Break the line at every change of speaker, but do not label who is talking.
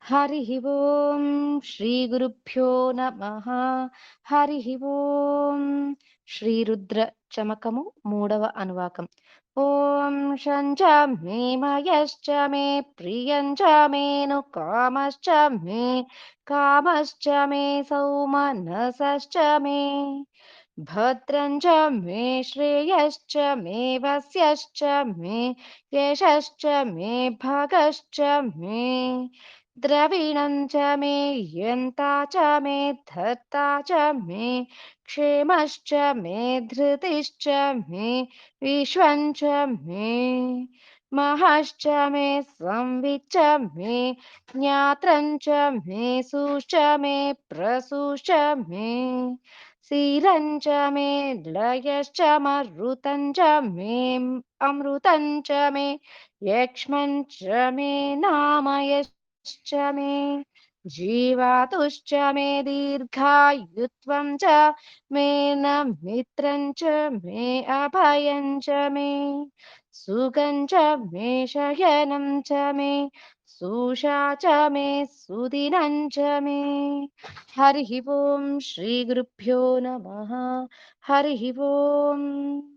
हरिः ओम् श्रीगुरुभ्यो नमः। हरिः ओम् श्रीरुद्र चमकमु मूडव अनुवाकम्। ॐ शञ्च मे मयश्च मे प्रियञ्च मेनु कामश्च मे कामश्च मे सौमनसश्च मे भद्रञ्च मे श्रेयश्च मे वस्यश्च मे यशश्च मे भगश्च मे द्रविणं च मे यन्ता च मे धर्ता च मे क्षेमश्च मे धृतिश्च मे विश्वं च मे महश्च मे संविच्च मे ज्ञात्रं च मे सुश्च मे प्रसूश्च मे क्षीरं च मे लयश्च मरुतं च मे अमृतं च मे यक्ष्मं च मे नामयश्च मे जीवातुश्च मे दीर्घायुत्वं च मे न मित्रं च मे अभयं च मे सुखं च मे शयनं च मे सुषा च मे सुदिनं च मे। हरिः ओम् श्रीगुरुभ्यो नमः। हरिः ओम्।